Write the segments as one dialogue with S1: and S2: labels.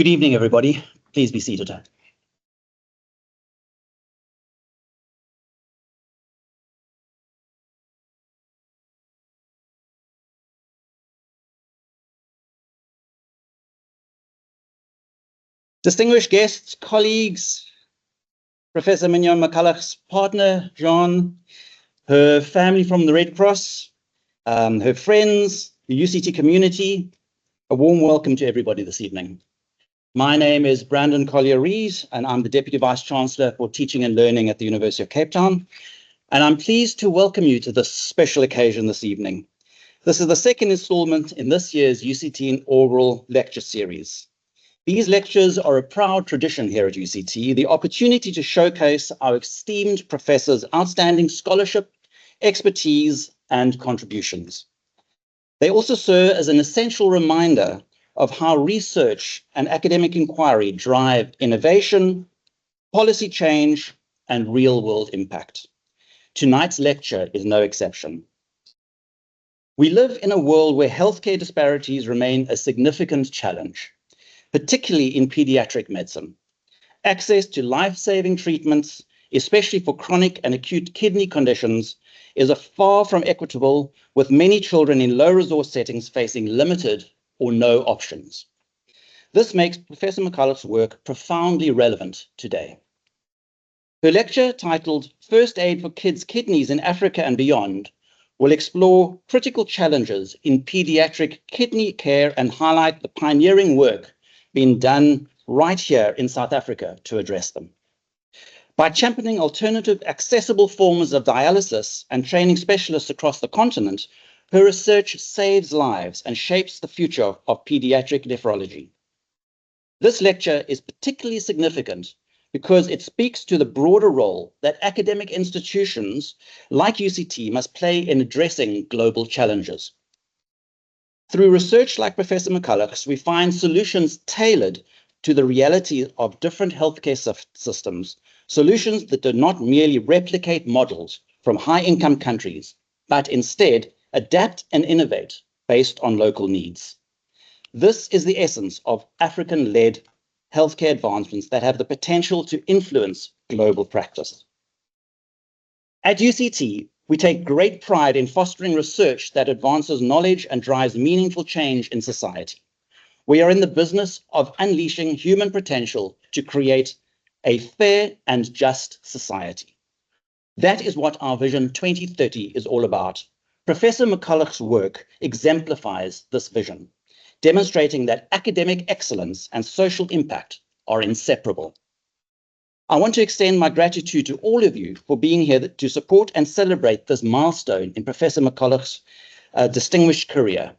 S1: Good evening, everybody. Please be seated. Distinguished guests, colleagues, Professor Mignon McCulloch's partner, Jean, her family from the Red Cross, her friends, the UCT community, a warm welcome to everybody this evening. My name is Brandon Collier-Rees, and I'm the Deputy Vice-Chancellor for Teaching and Learning at the University of Cape Town. And I'm pleased to welcome you to this special occasion this evening. This is the second installment in this year's UCT Inaugural Lecture Series. These lectures are a proud tradition here at UCT, the opportunity to showcase our esteemed professors' outstanding scholarship, expertise, and contributions. They also serve as an essential reminder of how research and academic inquiry drive innovation, policy change, and real-world impact. Tonight's lecture is no exception. We live in a world where healthcare disparities remain a significant challenge, particularly in pediatric medicine. Access to life-saving treatments, especially for chronic and acute kidney conditions, is far from equitable, with many children in low-resource settings facing limited or no options. This makes Professor McCulloch's work profoundly relevant today. Her lecture, titled First Aid for Kids' Kidneys in Africa and Beyond, will explore critical challenges in pediatric kidney care and highlight the pioneering work being done right here in South Africa to address them. By championing alternative, accessible forms of dialysis and training specialists across the continent, her research saves lives and shapes the future of pediatric nephrology. This lecture is particularly significant because it speaks to the broader role that academic institutions like UCT must play in addressing global challenges. Through research like Professor McCulloch's, we find solutions tailored to the reality of different healthcare systems, solutions that do not merely replicate models from high-income countries, but instead adapt and innovate based on local needs. This is the essence of African-led healthcare advancements that have the potential to influence global practice. At UCT, we take great pride in fostering research that advances knowledge and drives meaningful change in society. We are in the business of unleashing human potential to create a fair and just society. That is what our Vision 2030 is all about. Professor McCulloch's work exemplifies this vision, demonstrating that academic excellence and social impact are inseparable. I want to extend my gratitude to all of you for being here to support and celebrate this milestone in Professor McCulloch's distinguished career.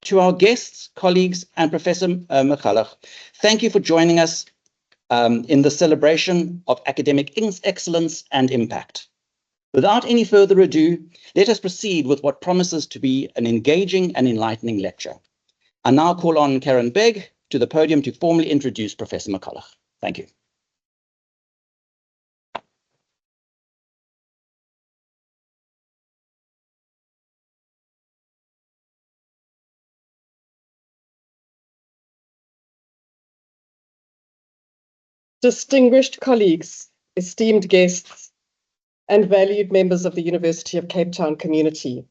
S1: To our guests, colleagues, and Professor McCulloch, thank you for joining us in the celebration of academic excellence and impact. Without any further ado, let us proceed with what promises to be an engaging and enlightening lecture. I now call on Karen Begg to the podium to formally introduce Professor McCulloch. Thank you.
S2: Distinguished colleagues, esteemed guests, and valued members of the University of Cape Town community.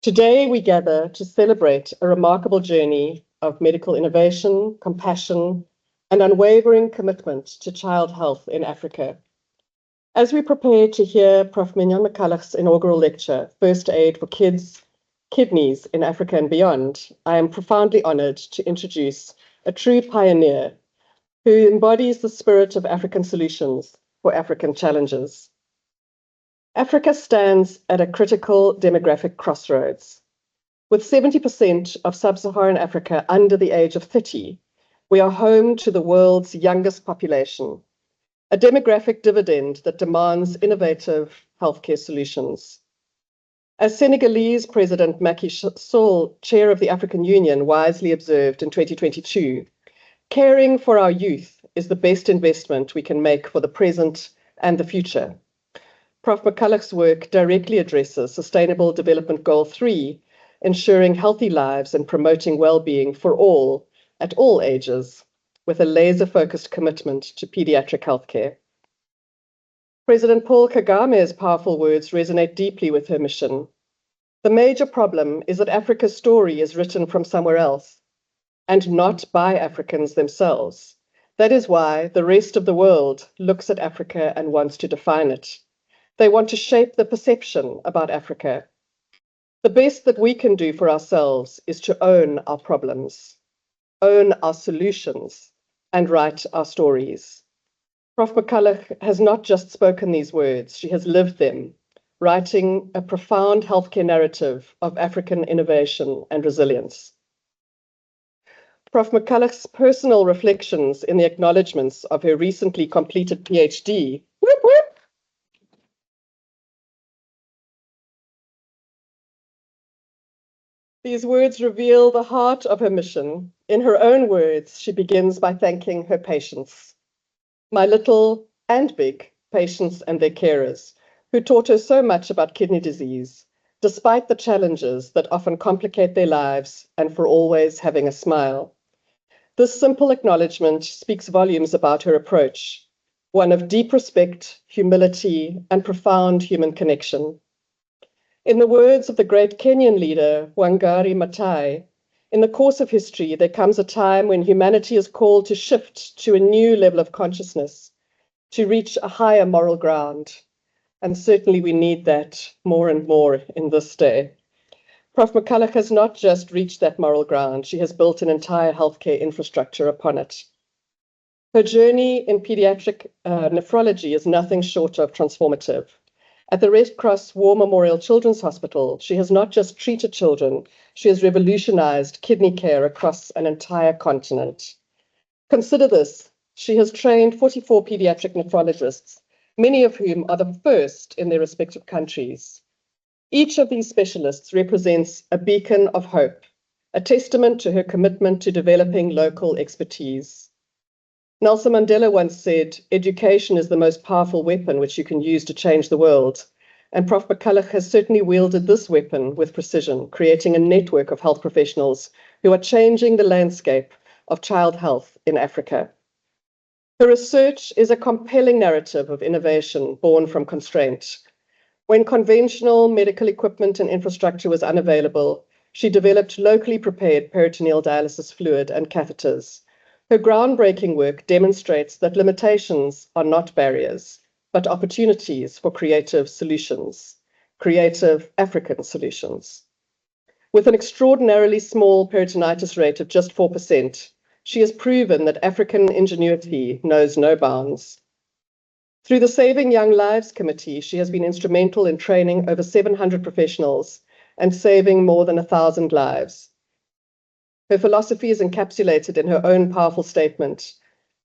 S2: Today we gather to celebrate a remarkable journey of medical innovation, compassion, and unwavering commitment to child health in Africa. As we prepare to hear Prof. Mignon McCulloch's inaugural lecture, First Aid for Kids' Kidneys in Africa and Beyond, I am profoundly honored to introduce a true pioneer who embodies the spirit of African solutions for African challenges. Africa stands at a critical demographic crossroads. With 70% of sub-Saharan Africa under the age of 30, we are home to the world's youngest population, a demographic dividend that demands innovative healthcare solutions. As Senegalese President Macky Sall, chair of the African Union, wisely observed in 2022, caring for our youth is the best investment we can make for the present and the future. Prof. McCulloch's work directly addresses Sustainable Development Goal 3, ensuring healthy lives and promoting well-being for all at all ages, with a laser-focused commitment to pediatric healthcare. President Paul Kagame's powerful words resonate deeply with her mission. The major problem is that Africa's story is written from somewhere else and not by Africans themselves. That is why the rest of the world looks at Africa and wants to define it. They want to shape the perception about Africa. The best that we can do for ourselves is to own our problems, own our solutions, and write our stories. Prof. McCulloch has not just spoken these words, she has lived them, writing a profound healthcare narrative of African innovation and resilience. Prof. McCulloch's personal reflections in the acknowledgements of her recently completed PhD These words reveal the heart of her mission. In her own words, she begins by thanking her patients, my little and big patients and their carers, who taught her so much about kidney disease, despite the challenges that often complicate their lives, and for always having a smile. This simple acknowledgement speaks volumes about her approach, one of deep respect, humility, and profound human connection. In the words of the great Kenyan leader, Wangari Maathai, in the course of history, there comes a time when humanity is called to shift to a new level of consciousness, to reach a higher moral ground. And certainly we need that more and more in this day. Prof. McCulloch has not just reached that moral ground, she has built an entire healthcare infrastructure upon it. Her journey in pediatric nephrology is nothing short of transformative. At the Red Cross War Memorial Children's Hospital, she has not just treated children, she has revolutionized kidney care across an entire continent. Consider this, she has trained 44 pediatric nephrologists, many of whom are the first in their respective countries. Each of these specialists represents a beacon of hope, a testament to her commitment to developing local expertise. Nelson Mandela once said, education is the most powerful weapon which you can use to change the world. And Prof. McCulloch has certainly wielded this weapon with precision, creating a network of health professionals who are changing the landscape of child health in Africa. Her research is a compelling narrative of innovation born from constraint. When conventional medical equipment and infrastructure was unavailable, she developed locally prepared peritoneal dialysis fluid and catheters. Her groundbreaking work demonstrates that limitations are not barriers, but opportunities for creative solutions, creative African solutions. With an extraordinarily small peritonitis rate of just 4%, she has proven that African ingenuity knows no bounds. Through the Saving Young Lives Committee, she has been instrumental in training over 700 professionals and saving more than 1,000 lives. Her philosophy is encapsulated in her own powerful statement,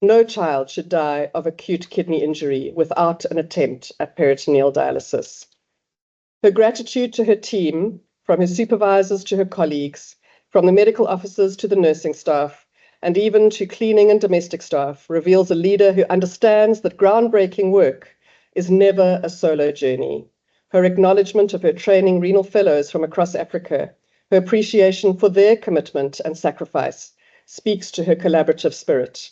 S2: no child should die of acute kidney injury without an attempt at peritoneal dialysis. Her gratitude to her team, from her supervisors to her colleagues, from the medical officers to the nursing staff, and even to cleaning and domestic staff, reveals a leader who understands that groundbreaking work is never a solo journey. Her acknowledgement of her training renal fellows from across Africa, her appreciation for their commitment and sacrifice, speaks to her collaborative spirit.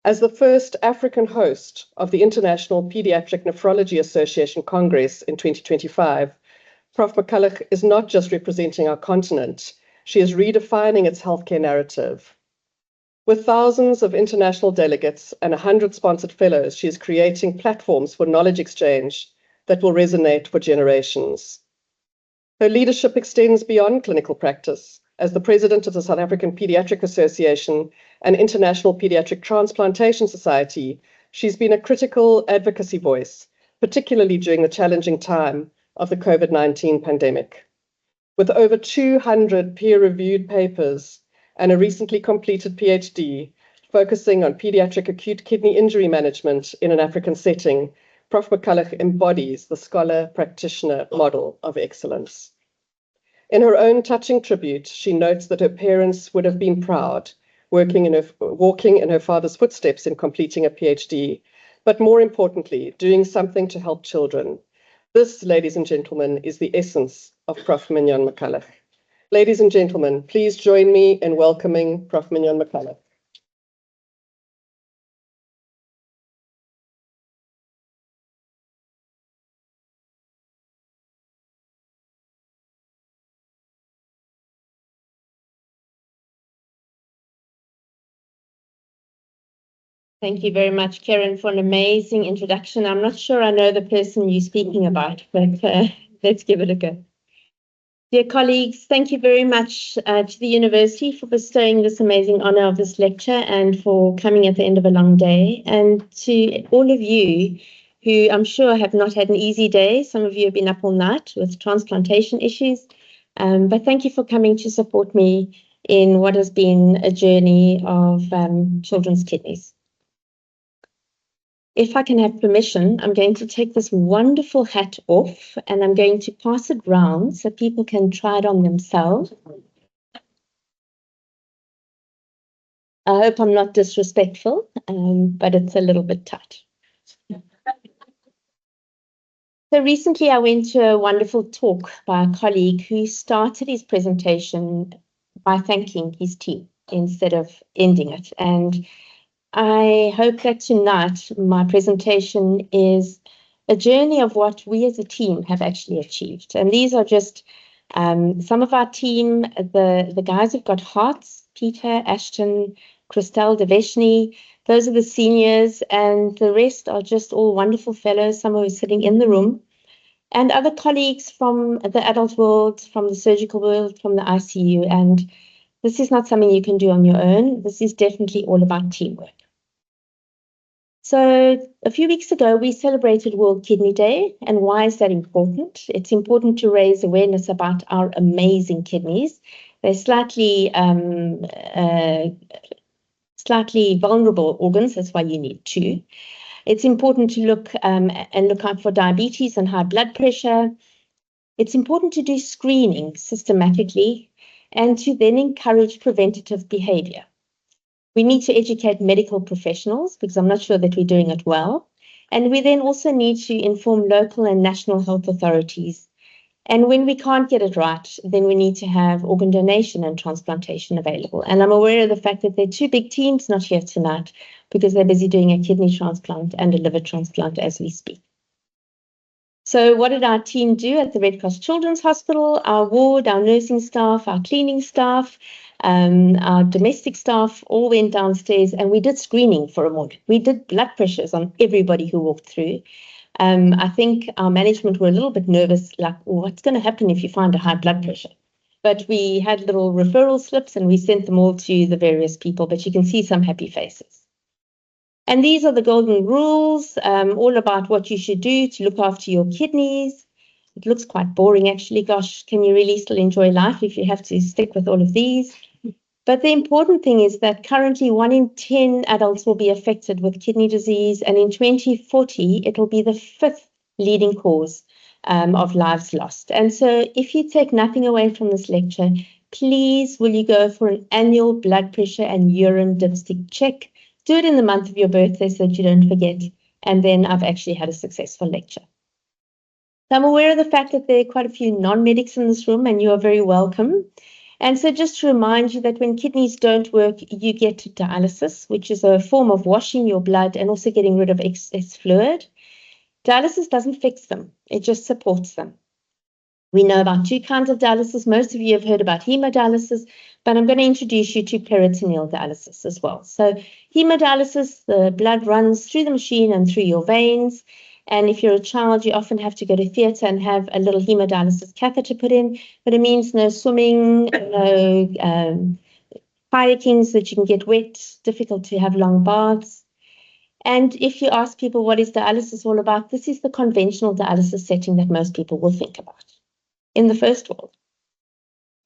S2: As the first African host of the International Pediatric Nephrology Association Congress in 2025, Prof. McCulloch is not just representing our continent, she is redefining its healthcare narrative. With thousands of international delegates and 100 sponsored fellows, she is creating platforms for knowledge exchange that will resonate for generations. Her leadership extends beyond clinical practice. As the president of the South African Pediatric Association and International Pediatric Transplantation Society, she's been a critical advocacy voice, particularly during the challenging time of the COVID-19 pandemic. With over 200 peer-reviewed papers and a recently completed PhD focusing on pediatric acute kidney injury management in an African setting, Prof. McCulloch embodies the scholar-practitioner model of excellence. In her own touching tribute, she notes that her parents would have been proud, walking in her father's footsteps in completing a PhD, but more importantly, doing something to help children. This, ladies and gentlemen, is the essence of Prof. Mignon McCulloch. Ladies and gentlemen, please join me in welcoming Prof. Mignon McCulloch.
S3: Thank you very much, Karen, for an amazing introduction. I'm not sure I know the person you're speaking about, but let's give it a go. Dear colleagues, thank you very much to the university for bestowing this amazing honor of this lecture and for coming at the end of a long day. And to all of you who I'm sure have not had an easy day. Some of you have been up all night with transplantation issues. But thank you for coming to support me in what has been a journey of children's kidneys. If I can have permission, I'm going to take this wonderful hat off and I'm going to pass it round so people can try it on themselves. I hope I'm not disrespectful, but it's a little bit tight. So recently I went to a wonderful talk by a colleague who started his presentation by thanking his team instead of ending it. And I hope that tonight my presentation is a journey of what we as a team have actually achieved. And these are just some of our team, the guys who've got hearts, Peter, Ashton, Christelle, Deveshni, those are the seniors, and the rest are just all wonderful fellows, some who are sitting in the room, and other colleagues from the adult world, from the surgical world, from the ICU. And this is not something you can do on your own. This is definitely all about teamwork. So a few weeks ago, we celebrated World Kidney Day. And why is that important? It's important to raise awareness about our amazing kidneys. They're slightly vulnerable organs. That's why you need two. It's important to look out for diabetes and high blood pressure. It's important to do screening systematically and to then encourage preventative behavior. We need to educate medical professionals because I'm not sure that we're doing it well. And we then also need to inform local and national health authorities. And when we can't get it right, then we need to have organ donation and transplantation available. And I'm aware of the fact that there are two big teams not here tonight because they're busy doing a kidney transplant and a liver transplant as we speak. So what did our team do at the Red Cross Children's Hospital? Our ward, our nursing staff, our cleaning staff, our domestic staff all went downstairs and we did screening for a morning. We did blood pressures on everybody who walked through. I think our management were a little bit nervous, like, what's going to happen if you find a high blood pressure? But we had little referral slips and we sent them all to the various people, but you can see some happy faces. And these are the golden rules, all about what you should do to look after your kidneys. It looks quite boring, actually. Gosh, can you really still enjoy life if you have to stick with all of these? But the important thing is that currently 1 in 10 adults will be affected with kidney disease. And in 2040, it will be the 5th leading cause of lives lost. And so if you take nothing away from this lecture, please will you go for an annual blood pressure and urine dipstick check. Do it in the month of your birthday so that you don't forget. And then I've actually had a successful lecture. So I'm aware of the fact that there are quite a few non-medics in this room and you are very welcome. And so just to remind you that when kidneys don't work, you get dialysis, which is a form of washing your blood and also getting rid of excess fluid. Dialysis doesn't fix them. It just supports them. We know about 2 kinds of dialysis. Most of you have heard about hemodialysis, but I'm going to introduce you to peritoneal dialysis as well. So hemodialysis, the blood runs through the machine and through your veins. And if you're a child, you often have to go to theatre and have a little hemodialysis catheter put in, but it means no swimming, no kayaking so that you can get wet, difficult to have long baths. And if you ask people what is dialysis all about, this is the conventional dialysis setting that most people will think about in the first world.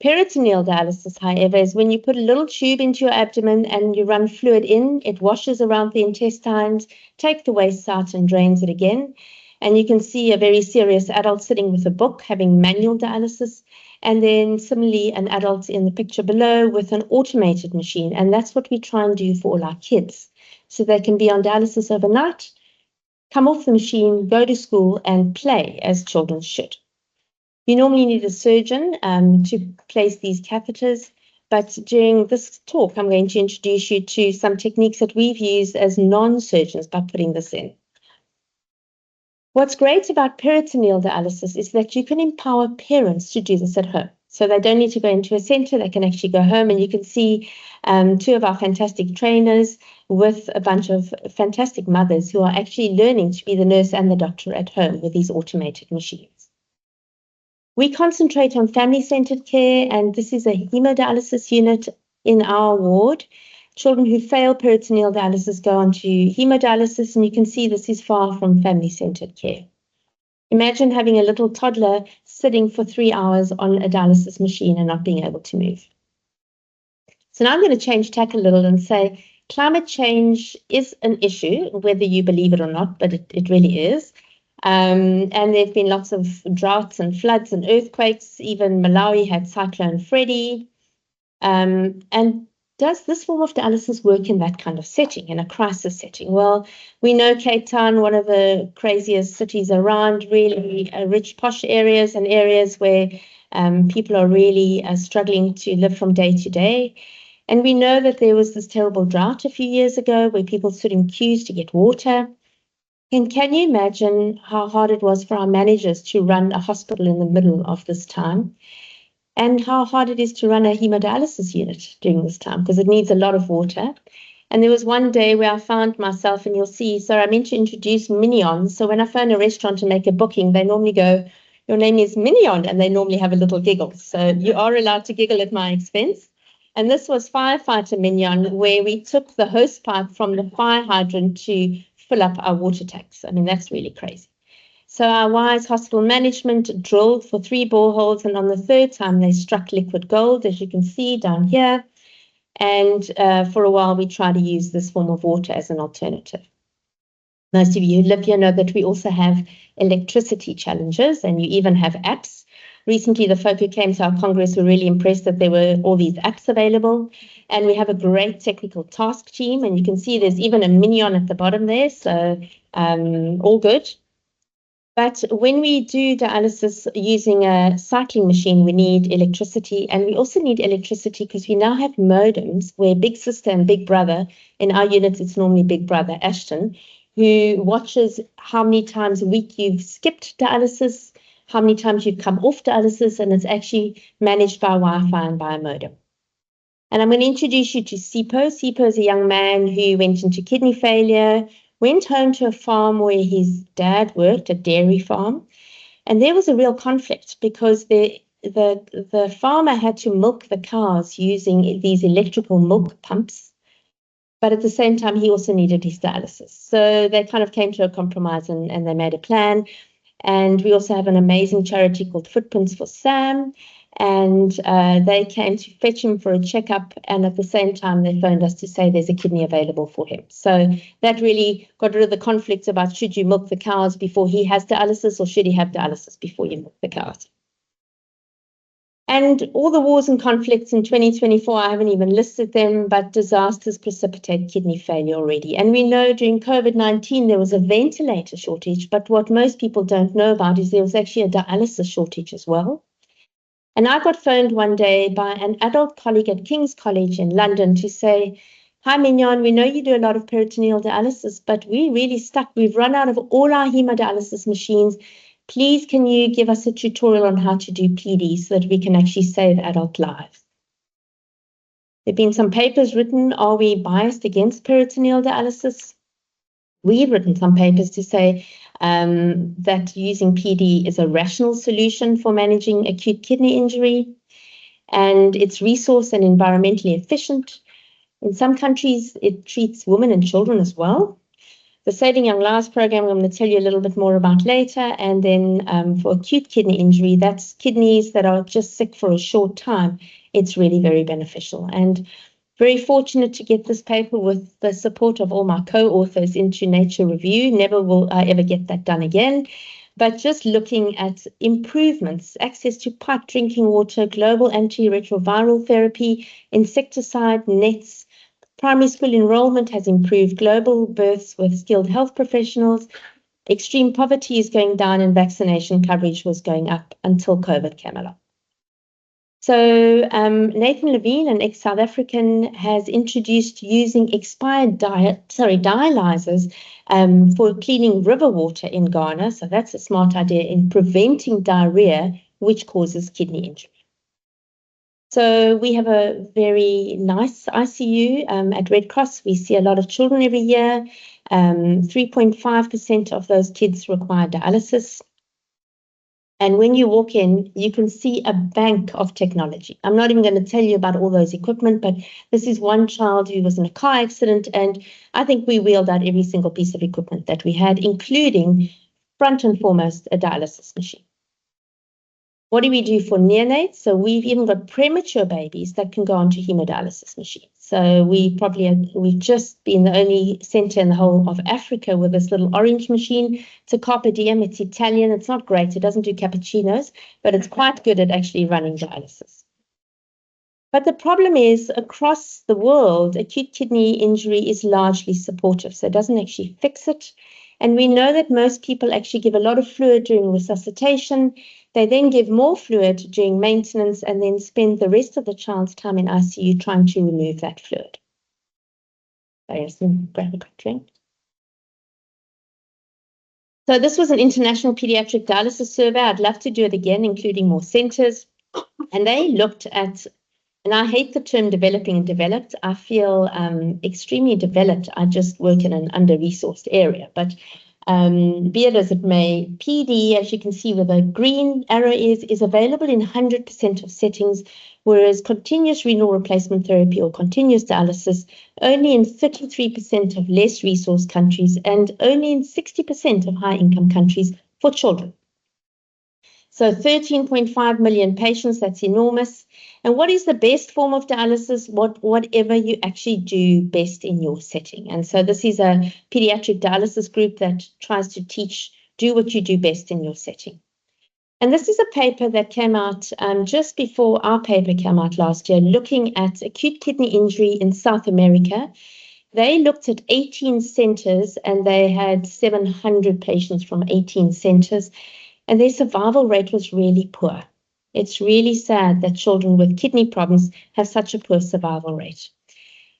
S3: Peritoneal dialysis, however, is when you put a little tube into your abdomen and you run fluid in, it washes around the intestines, take the waste out and drains it again. And you can see a very serious adult sitting with a book having manual dialysis. And then similarly, an adult in the picture below with an automated machine. And that's what we try and do for all our kids. So they can be on dialysis overnight, come off the machine, go to school and play as children should. You normally need a surgeon to place these catheters, but during this talk, I'm going to introduce you to some techniques that we've used as non-surgeons by putting this in. What's great about peritoneal dialysis is that you can empower parents to do this at home. So they don't need to go into a center, they can actually go home, and you can see two of our fantastic trainers with a bunch of fantastic mothers who are actually learning to be the nurse and the doctor at home with these automated machines. We concentrate on family-centered care, and this is a hemodialysis unit in our ward. Children who fail peritoneal dialysis go on to hemodialysis, and you can see this is far from family-centered care. Imagine having a little toddler sitting for 3 hours on a dialysis machine and not being able to move. So now I'm going to change tack a little and say climate change is an issue, whether you believe it or not, but it really is. And there have been lots of droughts and floods and earthquakes. Even Malawi had Cyclone Freddy. And does this form of dialysis work in that kind of setting, in a crisis setting? Well, we know Cape Town, one of the craziest cities around, really rich, posh areas and areas where people are really struggling to live from day to day. And we know that there was this terrible drought a few years ago where people stood in queues to get water. And can you imagine how hard it was for our managers to run a hospital in the middle of this time? And how hard it is to run a hemodialysis unit during this time, because it needs a lot of water. And there was one day where I found myself, and you'll see, so I meant to introduce Mignon. So when I phone a restaurant to make a booking, they normally go, your name is Mignon, and they normally have a little giggle. So you are allowed to giggle at my expense. And this was Firefighter Mignon, where we took the hose pipe from the fire hydrant to fill up our water tanks. I mean, that's really crazy. So our wise hospital management drilled for 3 boreholes, and on the 3rd time they struck liquid gold, as you can see down here. And for a while we tried to use this form of water as an alternative. Most of you who live here know that we also have electricity challenges, and you even have apps. Recently, the folk who came to our Congress were really impressed that there were all these apps available. And we have a great technical task team, and you can see there's even a Mignon at the bottom there, so all good. But when we do dialysis using a cycling machine, we need electricity. And we also need electricity because we now have modems where Big Sister and Big Brother, in our units, it's normally Big Brother Ashton, who watches how many times a week you've skipped dialysis, how many times you've come off dialysis, and it's actually managed by Wi-Fi and by a modem. And I'm going to introduce you to Sipho. Sipho is a young man who went into kidney failure, went home to a farm where his dad worked, a dairy farm. And there was a real conflict because the farmer had to milk the cows using these electrical milk pumps. But at the same time, he also needed his dialysis. So they kind of came to a compromise and they made a plan. And we also have an amazing charity called Footprints for Sam. And they came to fetch him for a checkup, and at the same time they phoned us to say there's a kidney available for him. So that really got rid of the conflicts about should you milk the cows before he has dialysis, or should he have dialysis before you milk the cows. And all the wars and conflicts in 2024, I haven't even listed them, but disasters precipitate kidney failure already. And we know during COVID-19 there was a ventilator shortage, but what most people don't know about is there was actually a dialysis shortage as well. And I got phoned one day by an adult colleague at King's College in London to say, hi, Mignon, we know you do a lot of peritoneal dialysis, but we're really stuck. We've run out of all our hemodialysis machines. Please, can you give us a tutorial on how to do PD so that we can actually save adult lives? There have been some papers written, are we biased against peritoneal dialysis? We've written some papers to say that using PD is a rational solution for managing acute kidney injury, and it's resource and environmentally efficient. In some countries, it treats women and children as well. The Saving Young Lives program, I'm going to tell you a little bit more about later. And then for acute kidney injury, that's kidneys that are just sick for a short time. It's really very beneficial. And very fortunate to get this paper with the support of all my co-authors into Nature Review. Never will I ever get that done again. But just looking at improvements, access to piped drinking water, global antiretroviral therapy, insecticide nets, primary school enrollment has improved, global births with skilled health professionals, extreme poverty is going down, and vaccination coverage was going up until COVID came along. So Nathan Levine, an ex-South African, has introduced using expired dialyzers for cleaning river water in Ghana. So that's a smart idea in preventing diarrhea, which causes kidney injury. So we have a very nice ICU at Red Cross. We see a lot of children every year. 3.5% of those kids require dialysis. And when you walk in, you can see a bank of technology. I'm not even going to tell you about all those equipment, but this is one child who was in a car accident, and I think we wheeled out every single piece of equipment that we had, including, front and foremost, a dialysis machine. What do we do for neonates? So we've even got premature babies that can go onto hemodialysis machines. So we've just been the only center in the whole of Africa with this little orange machine. It's a Carpe Diem, it's Italian, it's not great, it doesn't do cappuccinos, but it's quite good at actually running dialysis. But the problem is, across the world, acute kidney injury is largely supportive, so it doesn't actually fix it. And we know that most people actually give a lot of fluid during resuscitation. They then give more fluid during maintenance and then spend the rest of the child's time in ICU trying to remove that fluid. So this was an international pediatric dialysis survey. I'd love to do it again, including more centers. And they looked at, and I hate the term developing and developed. I feel extremely developed. I just work in an under-resourced area. But be it as it may, PD, as you can see where the green arrow is available in 100% of settings, whereas continuous renal replacement therapy or continuous dialysis only in 33% of less resource countries and only in 60% of high-income countries for children. So 13.5 million patients, that's enormous. And what is the best form of dialysis? Whatever you actually do best in your setting. And so this is a pediatric dialysis group that tries to teach, do what you do best in your setting. And this is a paper that came out just before our paper came out last year, looking at acute kidney injury in South America. They looked at 18 centers and they had 700 patients from 18 centers. And their survival rate was really poor. It's really sad that children with kidney problems have such a poor survival rate.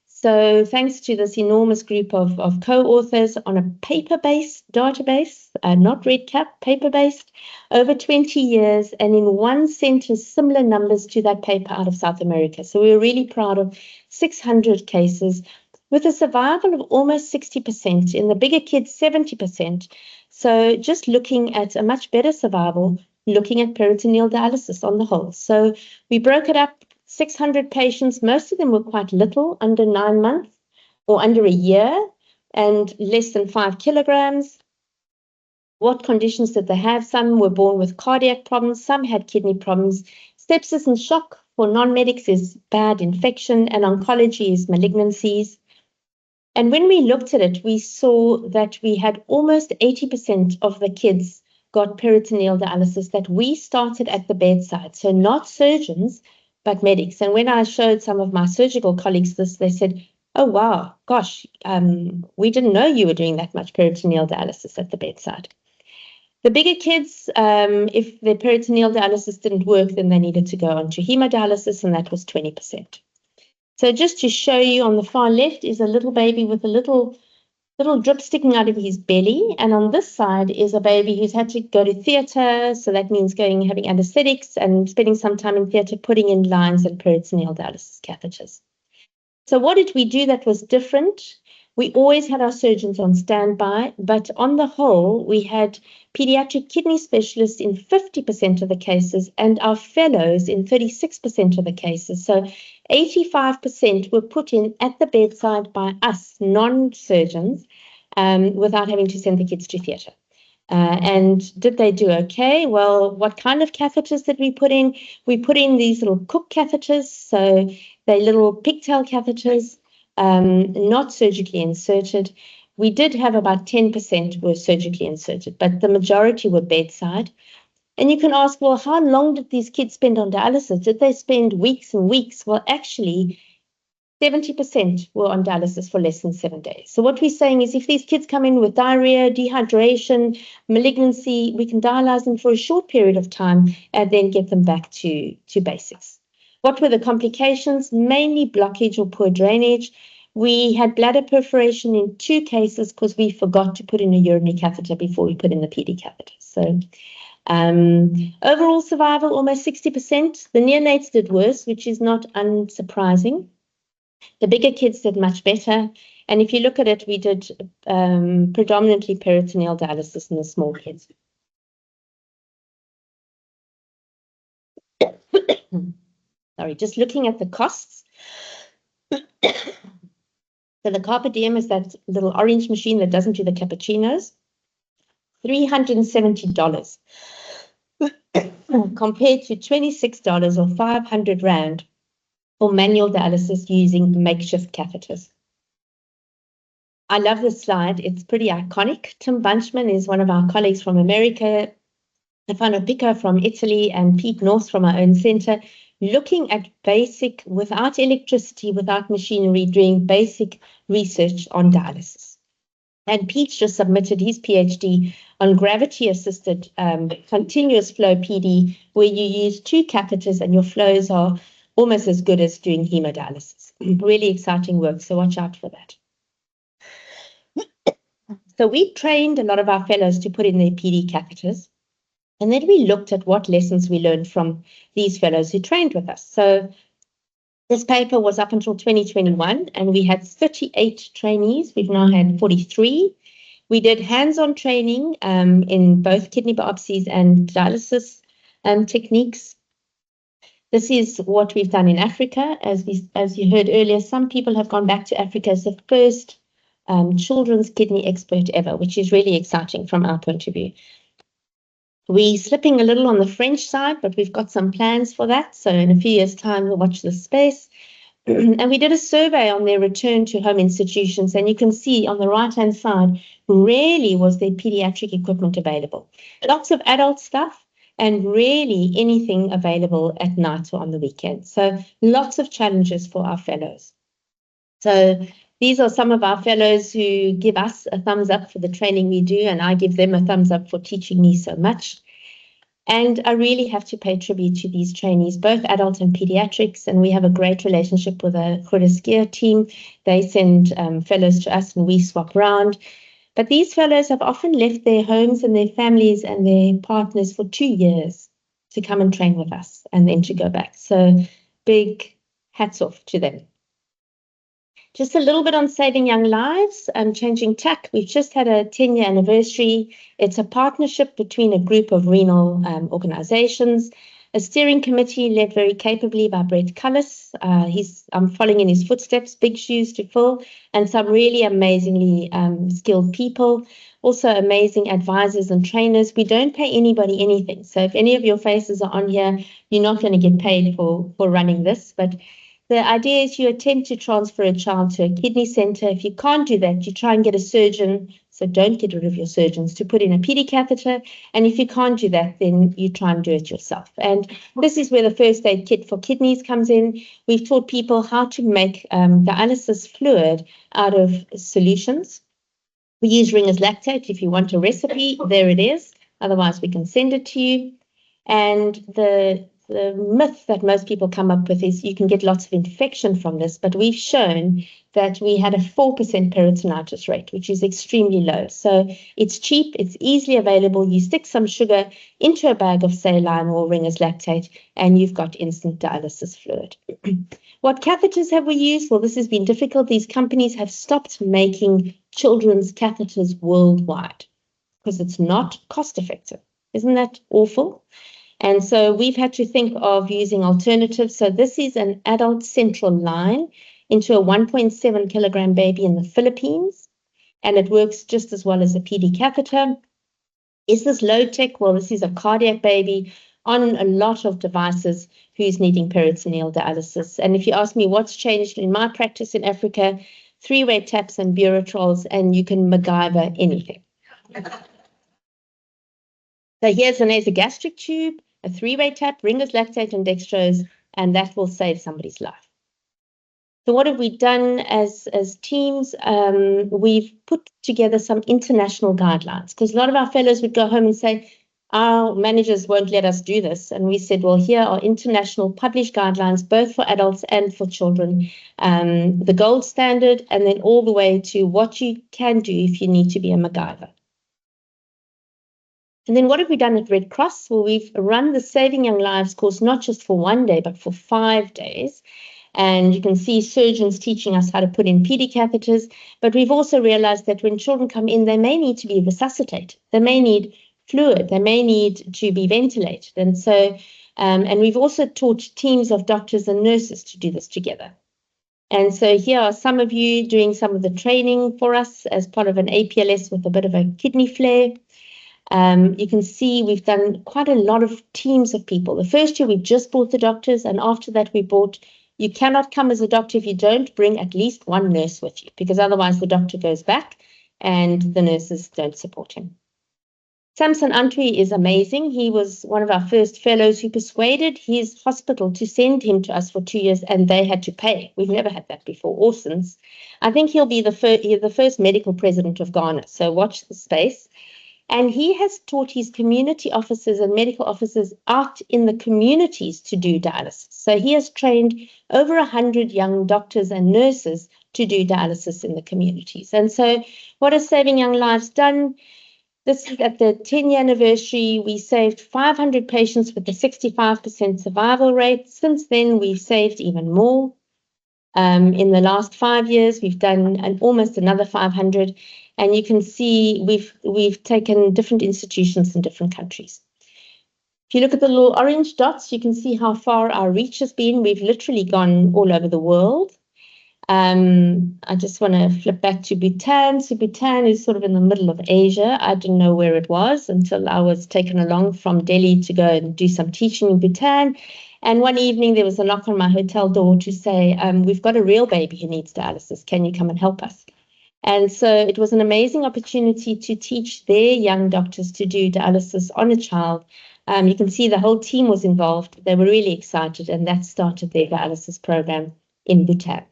S3: So thanks to this enormous group of co-authors on a paper-based database, not RedCap, paper-based, over 20 years, and in one center, similar numbers to that paper out of South America. So we're really proud of 600 cases with a survival of almost 60%, in the bigger kids, 70%. So just looking at a much better survival, looking at peritoneal dialysis on the whole. So we broke it up, 600 patients, most of them were quite little, under 9 months or under a year and less than 5 kilograms. What conditions did they have? Some were born with cardiac problems, some had kidney problems. Sepsis and shock for non-medics is bad infection, and oncology is malignancies. And when we looked at it, we saw that we had almost 80% of the kids got peritoneal dialysis that we started at the bedside. So not surgeons, but medics. And when I showed some of my surgical colleagues this, they said, oh, wow, gosh, we didn't know you were doing that much peritoneal dialysis at the bedside. The bigger kids, if their peritoneal dialysis didn't work, then they needed to go on to hemodialysis, and that was 20%. So just to show you, on the far left is a little baby with a little drip sticking out of his belly. And on this side is a baby who's had to go to theatre. So that means having anesthetics and spending some time in theatre, putting in lines and peritoneal dialysis catheters. So what did we do that was different? We always had our surgeons on standby, but on the whole, we had pediatric kidney specialists in 50% of the cases and our fellows in 36% of the cases. So 85% were put in at the bedside by us, non-surgeons, without having to send the kids to theatre. And did they do okay? Well, what kind of catheters did we put in? We put in these little Cook catheters, so they're little pigtail catheters, not surgically inserted. We did have about 10% were surgically inserted, but the majority were bedside. And you can ask, well, how long did these kids spend on dialysis? Did they spend weeks and weeks? Well, actually, 70% were on dialysis for less than 7 days. So what we're saying is if these kids come in with diarrhea, dehydration, malignancy, we can dialyze them for a short period of time and then get them back to basics. What were the complications? Mainly blockage or poor drainage. We had bladder perforation in 2 cases because we forgot to put in a urinary catheter before we put in the PD catheter. So Overall survival, almost 60%. The neonates did worse, which is not unsurprising. The bigger kids did much better. And if you look at it, we did predominantly peritoneal dialysis in the small kids. Sorry, just looking at the costs. So the carpe diem is that little orange machine that doesn't do the cappuccinos. $370 compared to $26 or 500 Rand for manual dialysis using makeshift catheters. I love this slide. It's pretty iconic. Tim Bunchman is one of our colleagues from America, Stefano Picco from Italy, and Pete North from our own center, looking at basic, without electricity, without machinery, doing basic research on dialysis. And Pete just submitted his PhD on gravity-assisted continuous flow PD, where you use 2 catheters and your flows are almost as good as doing hemodialysis. Really exciting work, so watch out for that. So we trained a lot of our fellows to put in their PD catheters, and then we looked at what lessons we learned from these fellows who trained with us. So this paper was up until 2021, and we had 38 trainees. We've now had 43. We did hands-on training in both kidney biopsies and dialysis techniques. This is what we've done in Africa. As you heard earlier, some people have gone back to Africa as the first children's kidney expert ever, which is really exciting from our point of view. We're slipping a little on the French side, but we've got some plans for that. So in a few years' time, we'll watch this space. And we did a survey on their return to home institutions. And you can see on the right-hand side, rarely was there pediatric equipment available. Lots of adult stuff and rarely anything available at night or on the weekend. So lots of challenges for our fellows. So these are some of our fellows who give us a thumbs up for the training we do, and I give them a thumbs up for teaching me so much. And I really have to pay tribute to these trainees, both adult and pediatrics, and we have a great relationship with the Grooteskier team. They send fellows to us and we swap around. But these fellows have often left their homes and their families and their partners for 2 years to come and train with us and then to go back. So big hats off to them. Just a little bit on saving young lives and changing tack. We've just had a 10-year anniversary. It's a partnership between a group of renal organizations, a steering committee led very capably by Brett Cullis. I'm following in his footsteps, big shoes to fill, and some really amazingly skilled people. Also amazing advisors and trainers. We don't pay anybody anything. So if any of your faces are on here, you're not going to get paid for running this, but the idea is you attempt to transfer a child to a kidney center. If you can't do that, you try and get a surgeon. So don't get rid of your surgeons to put in a PD catheter. And if you can't do that, then you try and do it yourself. And this is where the first aid kit for kidneys comes in. We've taught people how to make dialysis fluid out of solutions. We use Ringer's lactate. If you want a recipe, there it is. Otherwise, we can send it to you. And the myth that most people come up with is you can get lots of infection from this, but we've shown that we had a 4% peritonitis rate, which is extremely low. So it's cheap, it's easily available. You stick some sugar into a bag of saline or Ringer's lactate, and you've got instant dialysis fluid. What catheters have we used? Well, this has been difficult. These companies have stopped making children's catheters worldwide because it's not cost effective. Isn't that awful? And so we've had to think of using alternatives. So this is an adult central line into a 1.7 kilogram baby in the Philippines, and it works just as well as a PD catheter. Is this low tech? Well, this is a cardiac baby on a lot of devices who's needing peritoneal dialysis. And if you ask me what's changed in my practice in Africa, 3-way taps and buretrols, and you can MacGyver anything. So here's a nasogastric tube, a 3-way tap, Ringer's lactate and dextrose, and that will save somebody's life. So what have we done as teams? We've put together some international guidelines because a lot of our fellows would go home and say, our managers won't let us do this. And we said, well, here are international published guidelines, both for adults and for children, the gold standard, and then all the way to what you can do if you need to be a MacGyver. And then what have we done at Red Cross? Well, we've run the Saving Young Lives course, not just for 1 day, but for 5 days. And you can see surgeons teaching us how to put in PD catheters. But we've also realized that when children come in, they may need to be resuscitated. They may need fluid. They may need to be ventilated. And so, and we've also taught teams of doctors and nurses to do this together. And so here are some of you doing some of the training for us as part of an APLS with a bit of a kidney flare. You can see we've done quite a lot of teams of people. The first year we just brought the doctors, and after that we brought, you cannot come as a doctor if you don't bring at least one nurse with you, because otherwise the doctor goes back and the nurses don't support him. Samson Antwi is amazing. He was one of our first fellows who persuaded his hospital to send him to us for 2 years, and they had to pay. We've never had that before or since. I think he'll be the first medical president of Ghana, so watch the space. And he has taught his community officers and medical officers out in the communities to do dialysis. So he has trained over 100 young doctors and nurses to do dialysis in the communities. And so what has Saving Young Lives done? This is at the 10-year anniversary. We saved 500 patients with a 65% survival rate. Since then, we've saved even more. In the last 5 years, we've done almost another 500. And you can see we've taken different institutions in different countries. If you look at the little orange dots, you can see how far our reach has been. We've literally gone all over the world. I just want to flip back to Bhutan. So Bhutan is sort of in the middle of Asia. I didn't know where it was until I was taken along from Delhi to go and do some teaching in Bhutan. And one evening there was a knock on my hotel door to say, we've got a real baby who needs dialysis. Can you come and help us? And so it was an amazing opportunity to teach their young doctors to do dialysis on a child. You can see the whole team was involved. They were really excited, and that started their dialysis program in Bhutan.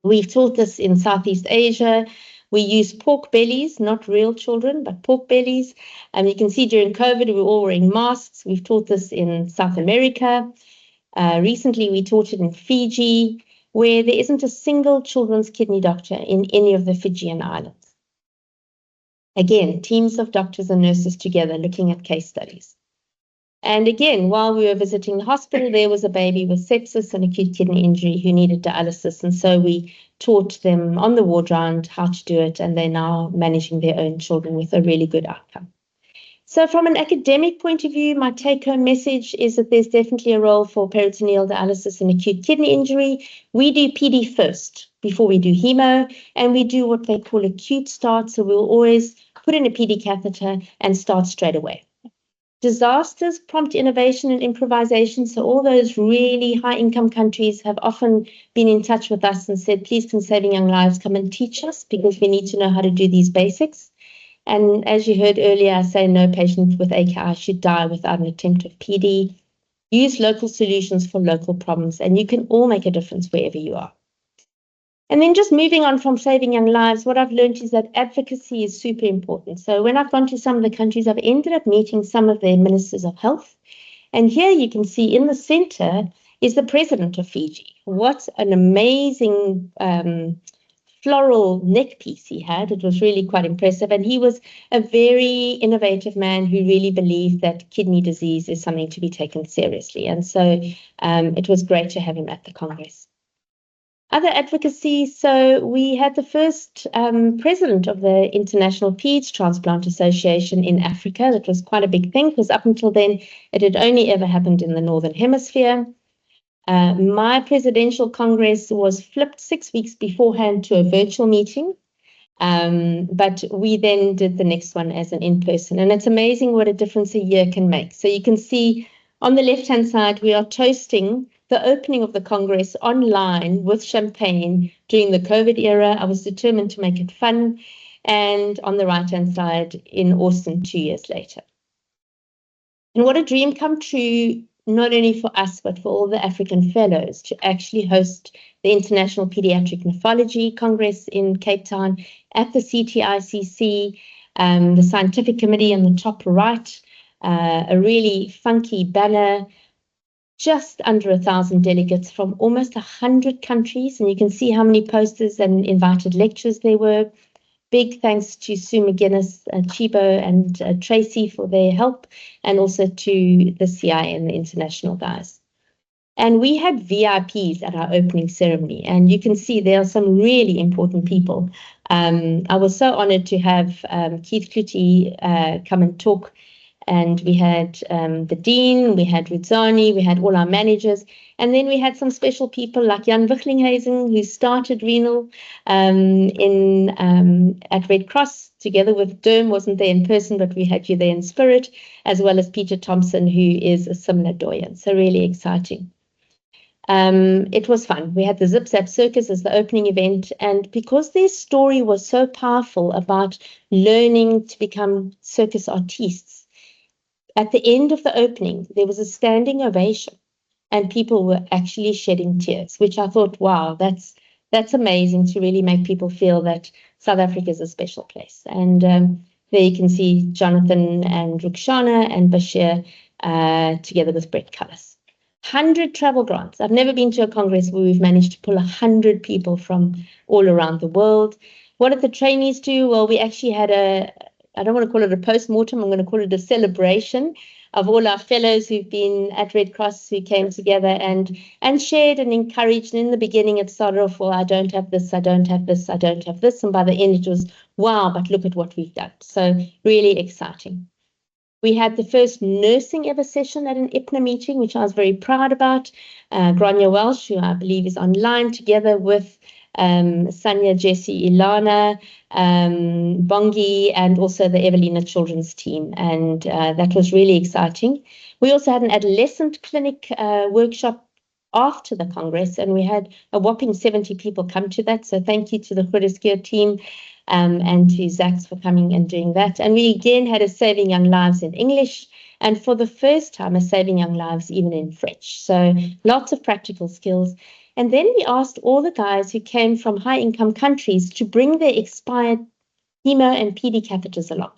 S3: We've taught this in Southeast Asia. We use pork bellies, not real children, but pork bellies. You can see during COVID, we were all wearing masks. We've taught this in South America. Recently, we taught it in Fiji, where there isn't a single children's kidney doctor in any of the Fijian islands. Again, teams of doctors and nurses together looking at case studies. And again, while we were visiting the hospital, there was a baby with sepsis and acute kidney injury who needed dialysis. And so we taught them on the ward round how to do it, and they're now managing their own children with a really good outcome. So from an academic point of view, my take-home message is that there's definitely a role for peritoneal dialysis and acute kidney injury. We do PD first before we do hemo, and we do what they call acute start. So we'll always put in a PD catheter and start straight away. Disasters prompt innovation and improvisation. So all those really high-income countries have often been in touch with us and said, please can Saving Young Lives come and teach us, because we need to know how to do these basics. And as you heard earlier, I say no patient with AKI should die without an attempt of PD. Use local solutions for local problems, and you can all make a difference wherever you are. And then just moving on from Saving Young Lives, what I've learned is that advocacy is super important. So when I've gone to some of the countries, I've ended up meeting some of their ministers of health. And here you can see in the center is the president of Fiji. What an amazing floral neck piece he had. It was really quite impressive. And he was a very innovative man who really believed that kidney disease is something to be taken seriously. And so it was great to have him at the Congress. Other advocacy, so we had the first president of the International Peds Transplant Association in Africa. That was quite a big thing, because up until then, it had only ever happened in the Northern Hemisphere. My presidential congress was flipped 6 weeks beforehand to a virtual meeting, but we then did the next one as an in-person. And it's amazing what a difference a year can make. So you can see on the left-hand side, we are toasting the opening of the Congress online with champagne during the COVID era. I was determined to make it fun. And on the right-hand side in Austin 2 years later. And what a dream come true, not only for us, but for all the African fellows, to actually host the International Pediatric Nephrology Congress in Cape Town at the CTICC, the scientific committee on the top right, a really funky banner, just under 1,000 delegates from almost 100 countries. And you can see how many posters and invited lectures there were. Big thanks to Sue McGuinness, Chibo, and Tracy for their help, and also to the CI and the international guys. And we had VIPs at our opening ceremony, and you can see there are some really important people. I was so honored to have Keith Clutie come and talk, and we had the Dean, we had Rudzani, we had all our managers, and then we had some special people like Jan Wichlinghuysen, who started renal at Red Cross, together with Derm, wasn't there in person, but we had you there in spirit, as well as Peter Thompson, who is a similar doyen. So really exciting. It was fun. We had the Zip Zap Circus as the opening event, and because their story was so powerful about learning to become circus artistes, at the end of the opening, there was a standing ovation, and people were actually shedding tears, which I thought, wow, that's amazing to really make people feel that South Africa is a special place. And there you can see Jonathan and Rukshana and Bashir together with Brett Cullis. 100 travel grants. I've never been to a congress where we've managed to pull 100 people from all around the world. What did the trainees do? Well, we actually had I don't want to call it a post-mortem, I'm going to call it a celebration of all our fellows who've been at Red Cross, who came together and shared and encouraged. And in the beginning, it started off, well, I don't have this, I don't have this, I don't have this. And by the end, it was, wow, but look at what we've done. So really exciting. We had the first nursing ever session at an IPNA meeting, which I was very proud about. Grania Welsh, who I believe is online, together with Sanya, Jessie, Ilana, Bongi, and also the Evelina Children's team. And that was really exciting. We also had an adolescent clinic workshop after the Congress, and we had a whopping 70 people come to that. So thank you to the Grooteskier team and to Zax for coming and doing that. And we again had a Saving Young Lives in English, and for the first time, a Saving Young Lives even in French. So lots of practical skills. And then we asked all the guys who came from high-income countries to bring their expired hemo and PD catheters along.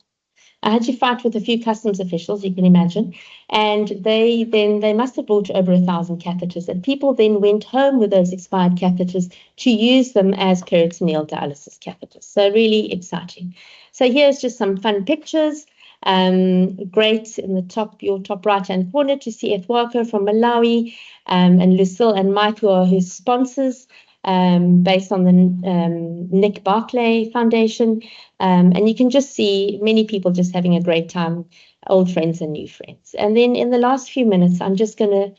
S3: I had to fight with a few customs officials, you can imagine, and they must have brought over 1,000 catheters, and people then went home with those expired catheters to use them as peritoneal dialysis catheters. So really exciting. So here's just some fun pictures. Great in the top, your top right-hand corner, to see Ethwako from Malawi, and Lucille and Mike, who are his sponsors, based on the Nick Barclay Foundation. And you can just see many people just having a great time, old friends and new friends. And then in the last few minutes, I'm just going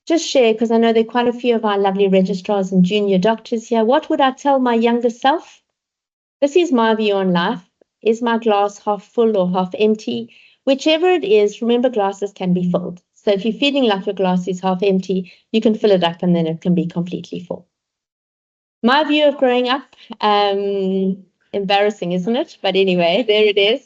S3: to share, because I know there are quite a few of our lovely registrars and junior doctors here. What would I tell my younger self? This is my view on life. Is my glass half full or half empty? Whichever it is, remember, glasses can be filled. So if you're feeling like your glass is half empty, you can fill it up and then it can be completely full. My view of growing up, embarrassing, isn't it? But anyway, there it is.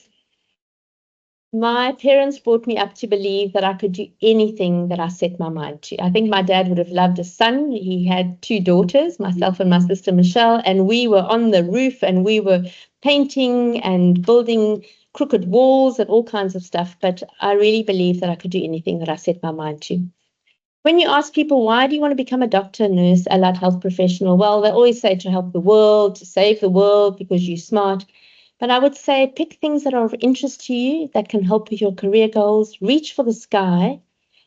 S3: My parents brought me up to believe that I could do anything that I set my mind to. I think my dad would have loved a son. He had 2 daughters, myself and my sister Michelle, and we were on the roof and we were painting and building crooked walls and all kinds of stuff. But I really believe that I could do anything that I set my mind to. When you ask people, why do you want to become a doctor, nurse, allied health professional? Well, they always say to help the world, to save the world because you're smart. But I would say pick things that are of interest to you, that can help with your career goals. Reach for the sky,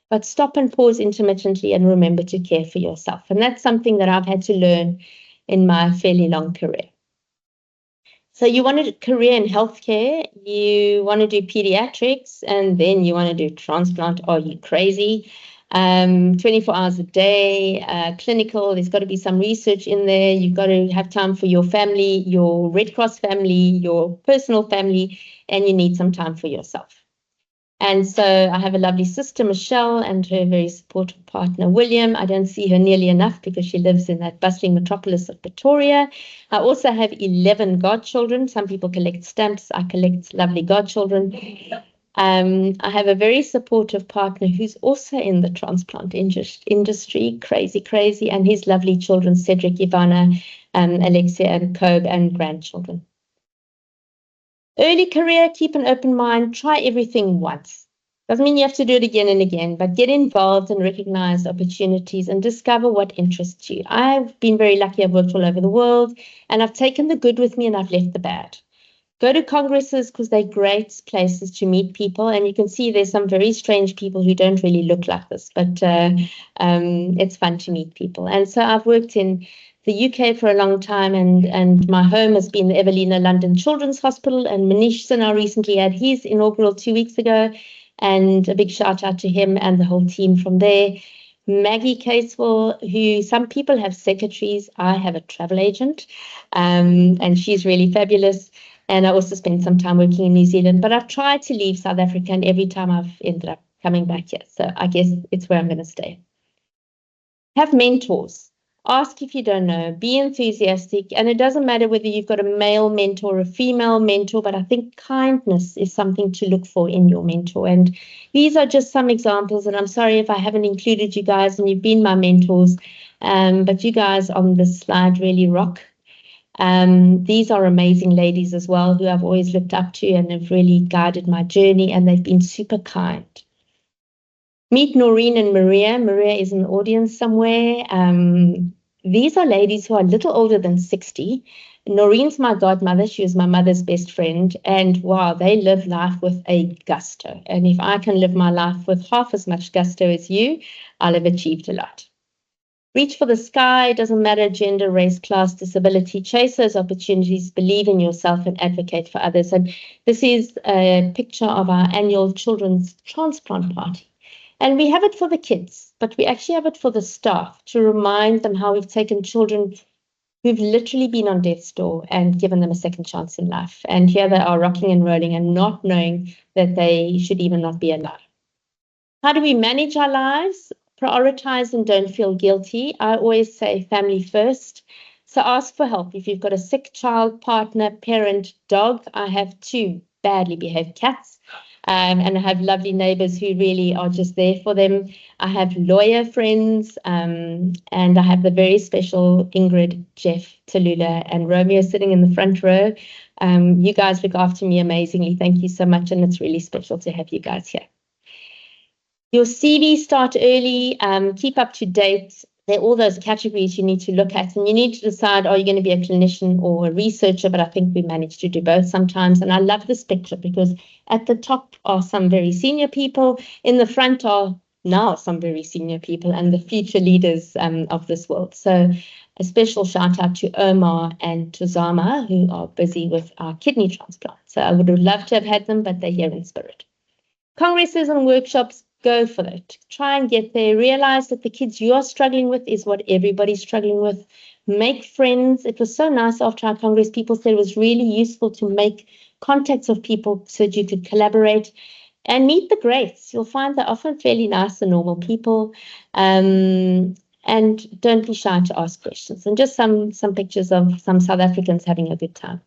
S3: but stop and pause intermittently and remember to care for yourself. And that's something that I've had to learn in my fairly long career. So you want a career in healthcare, you want to do pediatrics, and then you want to do transplant. Are you crazy? 24 hours a day, clinical, there's got to be some research in there. You've got to have time for your family, your Red Cross family, your personal family, and you need some time for yourself. And so I have a lovely sister, Michelle, and her very supportive partner, William. I don't see her nearly enough because she lives in that bustling metropolis of Pretoria. I also have 11 godchildren. Some people collect stamps. I collect lovely godchildren. I have a very supportive partner who's also in the transplant industry, crazy, and his lovely children, Cedric, Ivana, Alexia, and Kobe, and grandchildren. Early career, keep an open mind, try everything once. Doesn't mean you have to do it again and again, but get involved and recognize opportunities and discover what interests you. I've been very lucky. I've worked all over the world, and I've taken the good with me and I've left the bad. Go to congresses because they're great places to meet people. And you can see there's some very strange people who don't really look like this, but it's fun to meet people. And so I've worked in the UK for a long time, and my home has been the Evelina London Children's Hospital, and Manish Sinha recently had his inaugural 2 weeks ago, and a big shout out to him and the whole team from there. Maggie Casewell, who some people have secretaries, I have a travel agent, and she's really fabulous. And I also spent some time working in New Zealand, but I've tried to leave South Africa, and every time I've ended up coming back here. So I guess it's where I'm going to stay. Have mentors. Ask if you don't know. Be enthusiastic. And it doesn't matter whether you've got a male mentor or a female mentor, but I think kindness is something to look for in your mentor. And these are just some examples. And I'm sorry if I haven't included you guys and you've been my mentors, but you guys on this slide really rock. These are amazing ladies as well who I've always looked up to and have really guided my journey, and they've been super kind. Meet Noreen and Maria. Maria is in the audience somewhere. These are ladies who are a little older than 60. Noreen's my godmother. She was my mother's best friend. And wow, they live life with a gusto. And if I can live my life with half as much gusto as you, I'll have achieved a lot. Reach for the sky. It doesn't matter gender, race, class, disability. Chase those opportunities, believe in yourself, and advocate for others. And this is a picture of our annual children's transplant party. And we have it for the kids, but we actually have it for the staff to remind them how we've taken children who've literally been on death's door and given them a second chance in life. And here they are rocking and rolling and not knowing that they should even not be alive. How do we manage our lives? Prioritize and don't feel guilty. I always say family first. So ask for help. If you've got a sick child, partner, parent, dog, I have 2 badly behaved cats. And I have lovely neighbors who really are just there for them. I have lawyer friends, and I have the very special Ingrid, Jeff, Tallulah, and Romeo sitting in the front row. You guys look after me amazingly. Thank you so much, and it's really special to have you guys here. Your CV, start early, keep up to date. There are all those categories you need to look at, and you need to decide, are you going to be a clinician or a researcher? But I think we manage to do both sometimes. And I love this picture because at the top are some very senior people. In the front are now some very senior people and the future leaders of this world. So a special shout out to Omar and to Zama, who are busy with our kidney transplant. So I would have loved to have had them, but they're here in spirit. Congresses and workshops, go for it. Try and get there. Realize that the kids you are struggling with is what everybody's struggling with. Make friends. It was so nice after our Congress. People said it was really useful to make contacts of people so that you could collaborate and meet the greats. You'll find they're often fairly nice and normal people. And don't be shy to ask questions. And just some pictures of some South Africans having a good time.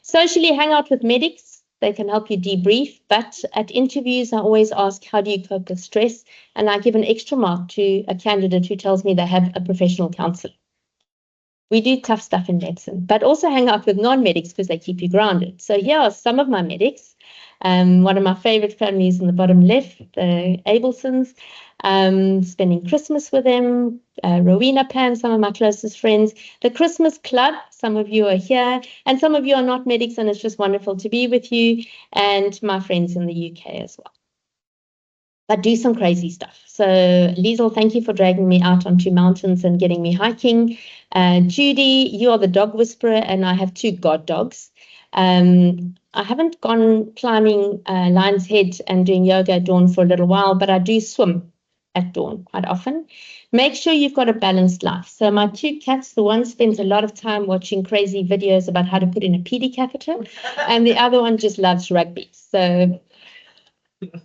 S3: Socially, hang out with medics. They can help you debrief, but at interviews, I always ask, how do you cope with stress? And I give an extra mark to a candidate who tells me they have a professional counselor. We do tough stuff in medicine, but also hang out with non-medics because they keep you grounded. So here are some of my medics. One of my favorite families in the bottom left, the Abelsons, spending Christmas with them. Rowena Pan, some of my closest friends. The Christmas Club, some of you are here, and some of you are not medics, and it's just wonderful to be with you, and my friends in the UK as well. But do some crazy stuff. So Liesel, thank you for dragging me out onto mountains and getting me hiking. Judy, you are the dog whisperer, and I have 2 god dogs. I haven't gone climbing Lion's Head and doing yoga at dawn for a little while, but I do swim at dawn quite often. Make sure you've got a balanced life. So my 2 cats, the one spends a lot of time watching crazy videos about how to put in a PD catheter, and the other one just loves rugby. So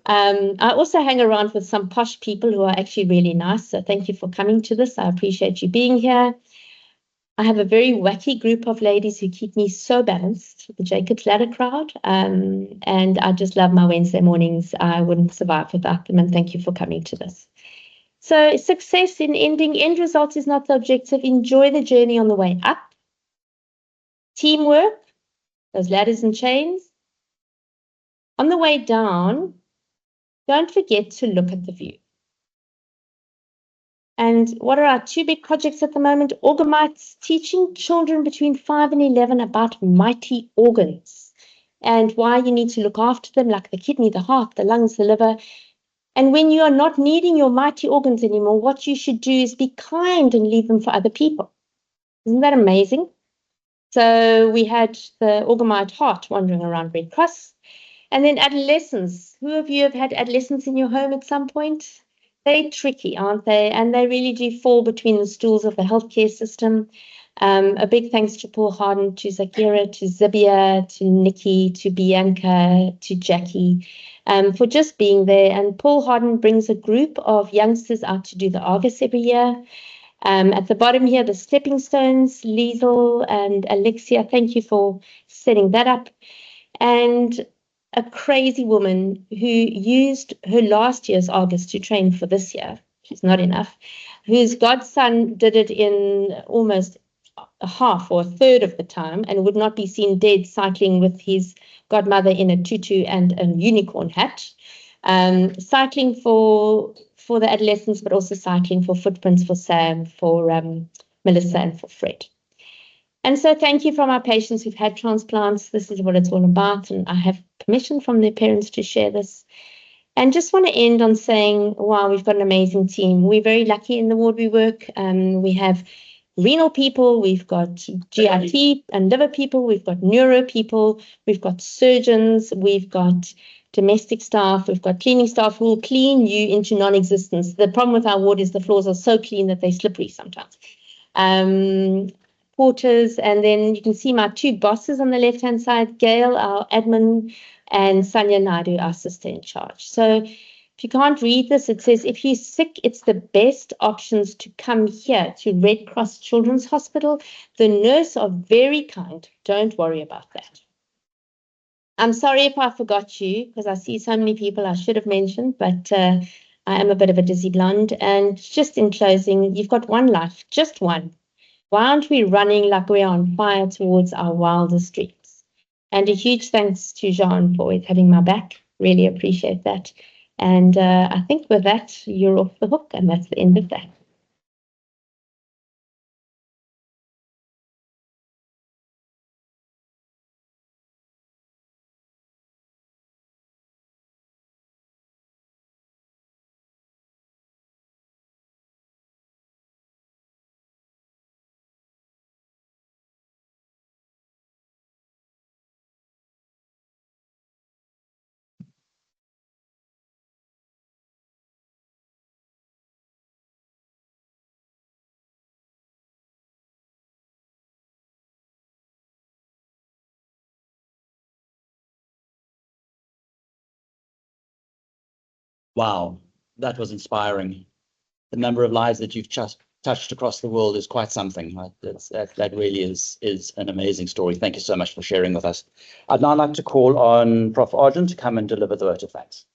S3: I also hang around with some posh people who are actually really nice. So thank you for coming to this. I appreciate you being here. I have a very wacky group of ladies who keep me so balanced, the Jacob's Ladder crowd. And I just love my Wednesday mornings. I wouldn't survive without them. And thank you for coming to this. So success in end result is not the objective. Enjoy the journey on the way up. Teamwork, those ladders and chains. On the way down, don't forget to look at the view. And what are our 2 big projects at the moment? Orgamites, teaching children between 5 and 11 about mighty organs. and why you need to look after them, like the kidney, the heart, the lungs, the liver. And when you are not needing your mighty organs anymore, what you should do is be kind and leave them for other people. Isn't that amazing? So we had the Orgamite heart wandering around Red Cross. And then adolescents. Who of you have had adolescents in your home at some point? They're tricky, aren't they? And they really do fall between the stools of the healthcare system. A big thanks to Paul Harden, to Zakira, to Zibia, to Nikki, to Bianca, to Jackie, for just being there. And Paul Harden brings a group of youngsters out to do the Argus every year. At the bottom here, the Stepping Stones, Liesel and Alexia, thank you for setting that up. And a crazy woman who used her last year's Argus to train for this year, which is not enough, whose godson did it in almost a half or a third of the time and would not be seen dead cycling with his godmother in a tutu and a unicorn hat, cycling for the adolescents, but also cycling for Footprints, for Sam, for Melissa, and for Fred. And so thank you from our patients who've had transplants. This is what it's all about, and I have permission from their parents to share this. And just want to end on saying, wow, we've got an amazing team. We're very lucky in the ward we work. We have renal people, we've got GIT and liver people, we've got neuro people, we've got surgeons, we've got domestic staff, we've got cleaning staff who will clean you into non-existence. The problem with our ward is the floors are so clean that they're slippery sometimes. Porters, and then you can see my two bosses on the left-hand side, Gail, our admin, and Sanya Naidu, our sister in charge. So if you can't read this, it says, if you're sick, it's the best options to come here to Red Cross Children's Hospital. The nurse are very kind. Don't worry about that. I'm sorry if I forgot you, because I see so many people I should have mentioned, but I am a bit of a dizzy blonde. And just in closing, you've got one life, just one. Why aren't we running like we're on fire towards our wildest dreams? And a huge thanks to Jean for always having my back. Really appreciate that. And I think with that, you're off the hook, and that's the end of that.
S1: Wow, that was inspiring. The number of lives that you've just touched across the world is quite something. That really is an amazing story. Thank you so much for sharing with us. I'd now like to call on Prof. Arjun to come and deliver the vote of thanks.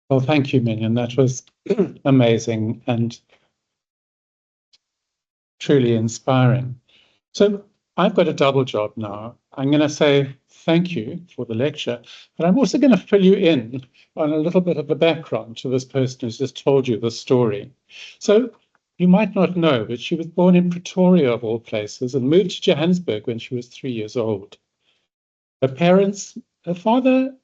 S4: Well, thank you, Mignon. That was amazing and truly inspiring. So I've got a double job now. I'm going to say thank you for the lecture, but I'm also going to fill you in on a little bit of the background to this person who's just told you the story. So you might not know, but she was born in Pretoria, of all places, and moved to Johannesburg when she was 3 years old. Her father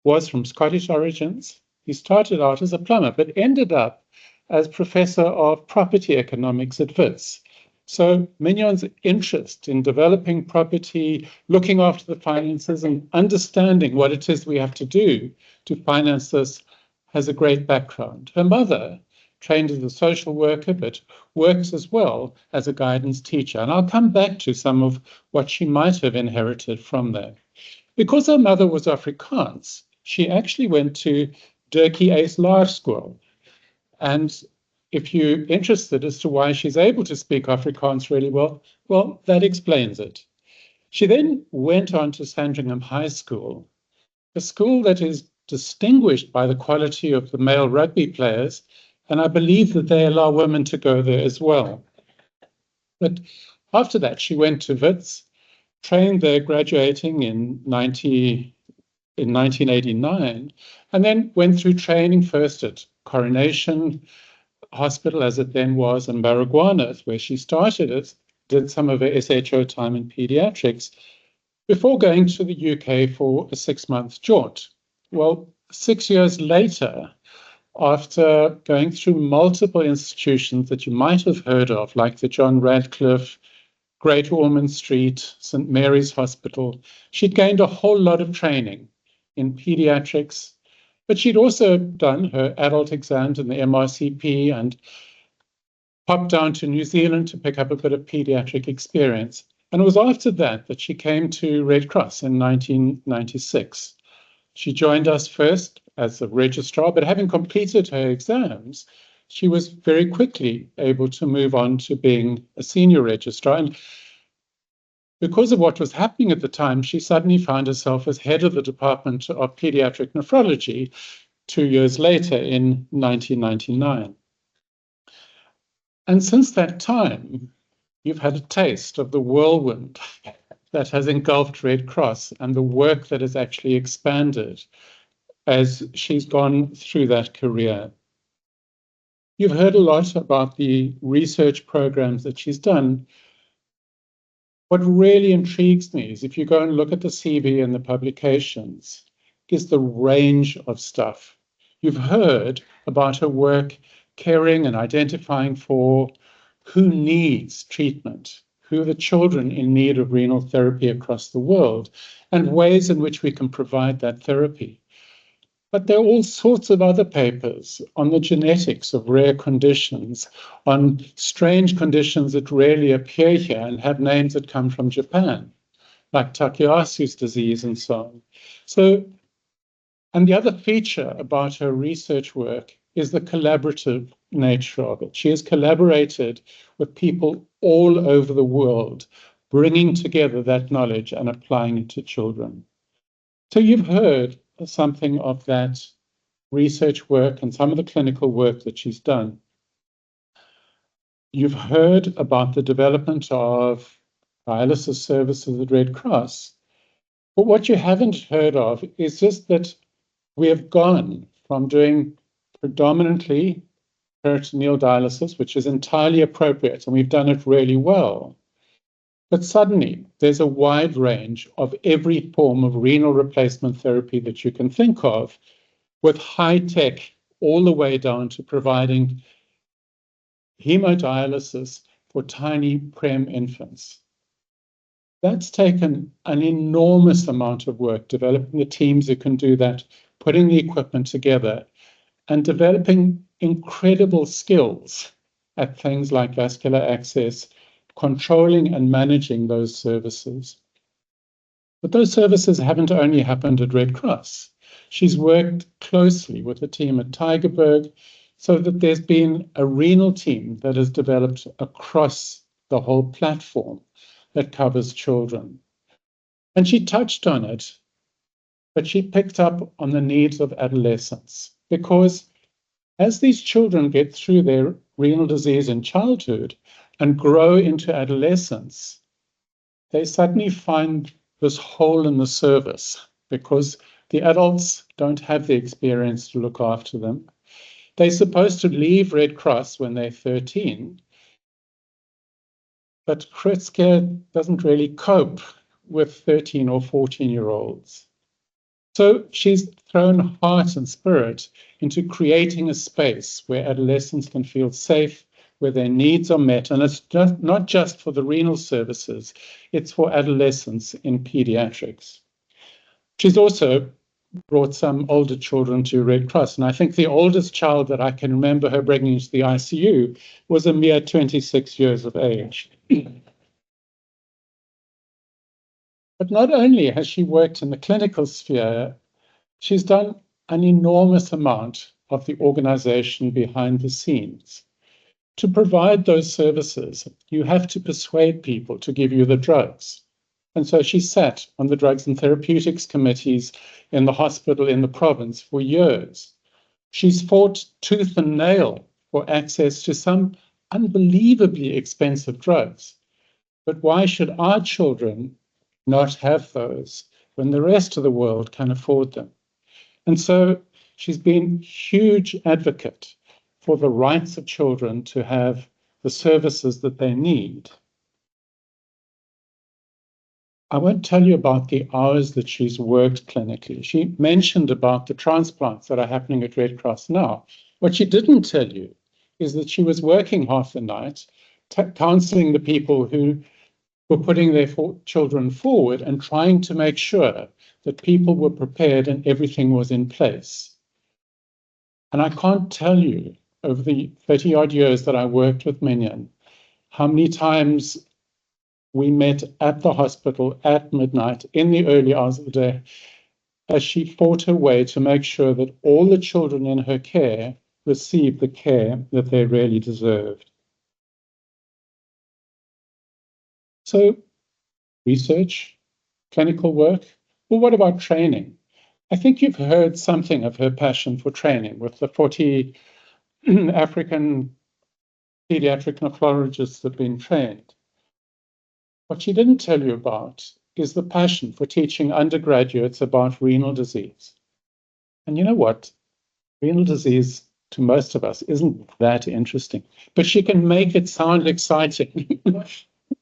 S4: was from Scottish origins. He started out as a plumber, but ended up as Professor of Property Economics at Wits. So Mignon's interest in developing property, looking after the finances, and understanding what it is we have to do to finance this has a great background. Her mother trained as a social worker, but works as well as a guidance teacher. And I'll come back to some of what she might have inherited from there. Because her mother was Afrikaans, she actually went to Durkee Ace Law School. And if you're interested as to why she's able to speak Afrikaans really well, that explains it. She then went on to Sandringham High School, a school that is distinguished by the quality of the male rugby players, and I believe that they allow women to go there as well. But after that, she went to Wits, trained there, graduating in 1989, and then went through training first at Coronation, Hospital, as it then was, in Baragwanath, where she started it, did some of her SHO time in pediatrics, before going to the UK for a 6-month jaunt. Well, 6 years later, after going through multiple institutions that you might have heard of, like the John Radcliffe, Great Ormond Street, St. Mary's Hospital, she'd gained a whole lot of training in pediatrics, but she'd also done her adult exams in the MRCP and popped down to New Zealand to pick up a bit of pediatric experience. And it was after that that she came to Red Cross in 1996. She joined us first as a registrar, but having completed her exams, she was very quickly able to move on to being a senior registrar. And because of what was happening at the time, she suddenly found herself as head of the Department of Pediatric Nephrology 2 years later in 1999. And since that time, you've had a taste of the whirlwind that has engulfed Red Cross and the work that has actually expanded as she's gone through that career. You've heard a lot about the research programs that she's done. What really intrigues me is if you go and look at the CV and the publications, is the range of stuff. You've heard about her work caring and identifying for who needs treatment, who are the children in need of renal therapy across the world, and ways in which we can provide that therapy. But there are all sorts of other papers on the genetics of rare conditions, on strange conditions that rarely appear here and have names that come from Japan, like Takayasu's disease and so on. And the other feature about her research work is the collaborative nature of it. She has collaborated with people all over the world, bringing together that knowledge and applying it to children. So you've heard something of that research work and some of the clinical work that she's done. You've heard about the development of dialysis services at Red Cross. But what you haven't heard of is just that we have gone from doing predominantly peritoneal dialysis, which is entirely appropriate, and we've done it really well. But suddenly, there's a wide range of every form of renal replacement therapy that you can think of, with high tech all the way down to providing hemodialysis for tiny prem infants. That's taken an enormous amount of work, developing the teams who can do that, putting the equipment together, and developing incredible skills at things like vascular access, controlling and managing those services. But those services haven't only happened at Red Cross. She's worked closely with the team at Tygerberg so that there's been a renal team that has developed across the whole platform that covers children. And she touched on it, but she picked up on the needs of adolescents, because as these children get through their renal disease in childhood and grow into adolescence, they suddenly find this hole in the service because the adults don't have the experience to look after them. They're supposed to leave Red Cross when they're 13, but Kritska doesn't really cope with 13 or 14-year-olds. So she's thrown heart and spirit into creating a space where adolescents can feel safe, where their needs are met. And it's not just for the renal services, it's for adolescents in pediatrics. She's also brought some older children to Red Cross. And I think the oldest child that I can remember her bringing into the ICU was a mere 26 years of age. But not only has she worked in the clinical sphere, she's done an enormous amount of the organization behind the scenes. To provide those services, you have to persuade people to give you the drugs. And so she sat on the drugs and therapeutics committees in the hospital in the province for years. She's fought tooth and nail for access to some unbelievably expensive drugs. But why should our children not have those when the rest of the world can afford them? And so she's been a huge advocate for the rights of children to have the services that they need. I won't tell you about the hours that she's worked clinically. She mentioned about the transplants that are happening at Red Cross now. What she didn't tell you is that she was working half the night, counseling the people who were putting their children forward and trying to make sure that people were prepared and everything was in place. And I can't tell you, over the 30-odd years that I worked with Mignon, how many times we met at the hospital at midnight in the early hours of the day as she fought her way to make sure that all the children in her care received the care that they really deserved. So, research, clinical work, well, what about training? I think you've heard something of her passion for training with the 40 African pediatric nephrologists that have been trained. What she didn't tell you about is the passion for teaching undergraduates about renal disease. And you know what? Renal disease, to most of us, isn't that interesting, but she can make it sound exciting.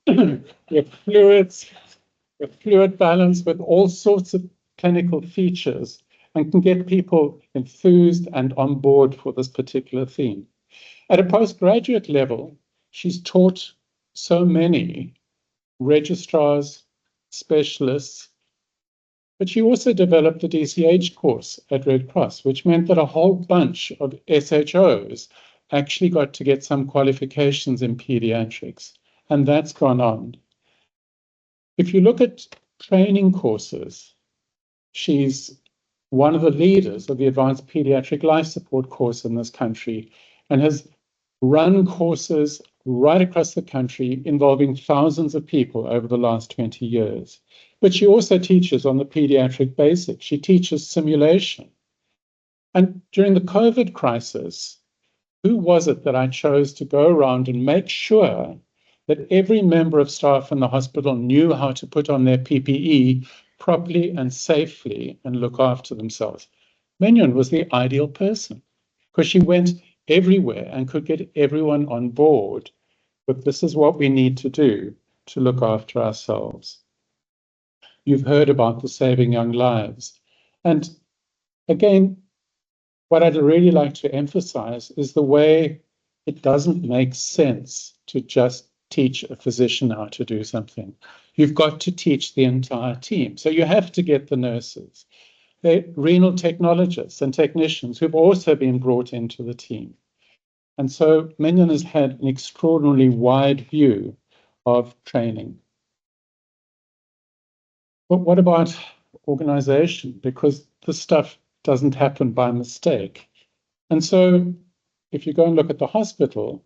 S4: With fluids, with fluid balance, with all sorts of clinical features, and can get people enthused and on board for this particular theme. At a postgraduate level, she's taught so many registrars, specialists, but she also developed the DCH course at Red Cross, which meant that a whole bunch of SHOs actually got to get some qualifications in pediatrics, and that's gone on. If you look at training courses, she's one of the leaders of the Advanced Pediatric Life Support course in this country and has run courses right across the country involving thousands of people over the last 20 years. But she also teaches on the pediatric basics. She teaches simulation. And during the COVID crisis, who was it that I chose to go around and make sure that every member of staff in the hospital knew how to put on their PPE properly and safely and look after themselves? Mignon was the ideal person because she went everywhere and could get everyone on board. But this is what we need to do to look after ourselves. You've heard about the Saving Young Lives. And again, what I'd really like to emphasize is the way it doesn't make sense to just teach a physician how to do something. You've got to teach the entire team. So you have to get the nurses, the renal technologists and technicians who've also been brought into the team. And so Mignon has had an extraordinarily wide view of training. But what about organization? Because this stuff doesn't happen by mistake. And so if you go and look at the hospital,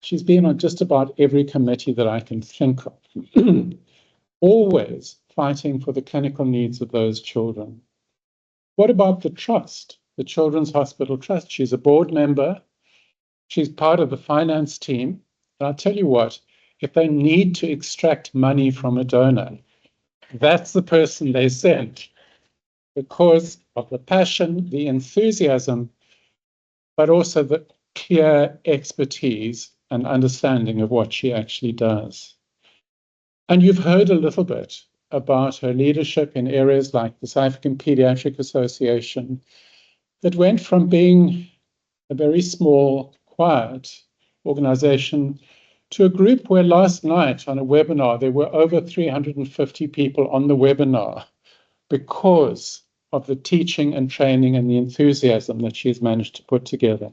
S4: she's been on just about every committee that I can think of, always fighting for the clinical needs of those children. What about the trust, the Children's Hospital Trust? She's a board member. She's part of the finance team. And I'll tell you what, if they need to extract money from a donor, that's the person they send because of the passion, the enthusiasm, but also the clear expertise and understanding of what she actually does. And you've heard a little bit about her leadership in areas like the South African Pediatric Association that went from being a very small, quiet organization to a group where last night on a webinar, there were over 350 people on the webinar because of the teaching and training and the enthusiasm that she's managed to put together.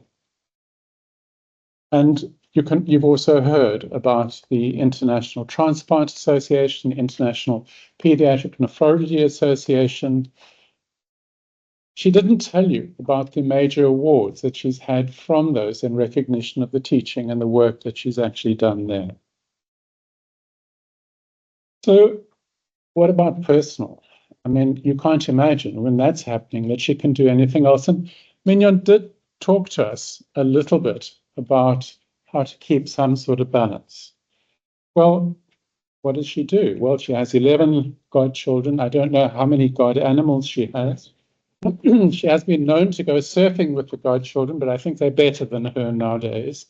S4: And you've also heard about the International Transplant Association, International Pediatric Nephrology Association. She didn't tell you about the major awards that she's had from those in recognition of the teaching and the work that she's actually done there. So what about personal? I mean, you can't imagine when that's happening that she can do anything else. And Mignon did talk to us a little bit about how to keep some sort of balance. Well, what does she do? Well, she has 11 godchildren. I don't know how many god animals she has. She has been known to go surfing with the godchildren, but I think they're better than her nowadays.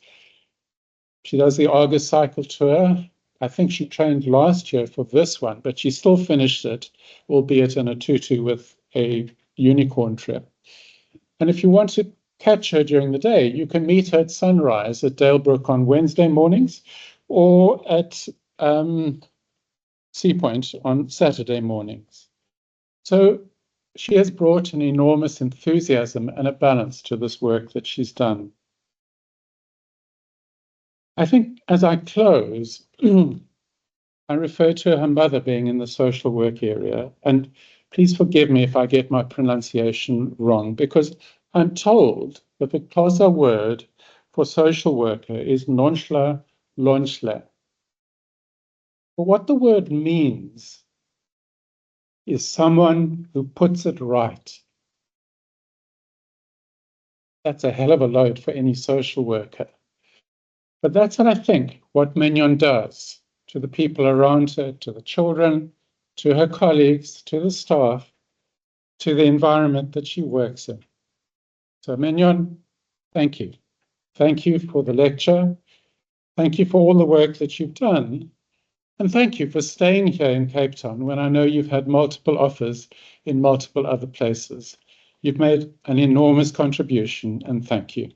S4: She does the Argus cycle tour. I think she trained last year for this one, but she still finished it, albeit in a tutu with a unicorn trip. And if you want to catch her during the day, you can meet her at sunrise at Dalebrook on Wednesday mornings or at Sea Point on Saturday mornings. So she has brought an enormous enthusiasm and a balance to this work that she's done. I think as I close, I refer to her mother being in the social work area, and please forgive me if I get my pronunciation wrong, because I'm told that the Xhosa word for social worker is nonhla lonhle. But what the word means is someone who puts it right. That's a hell of a load for any social worker. But that's what I think what Mignon does to the people around her, to the children, to her colleagues, to the staff, to the environment that she works in. So Mignon, thank you. Thank you for the lecture. Thank you for all the work that you've done. And thank you for staying here in Cape Town when I know you've had multiple offers in multiple other places. You've made an enormous contribution, and thank you.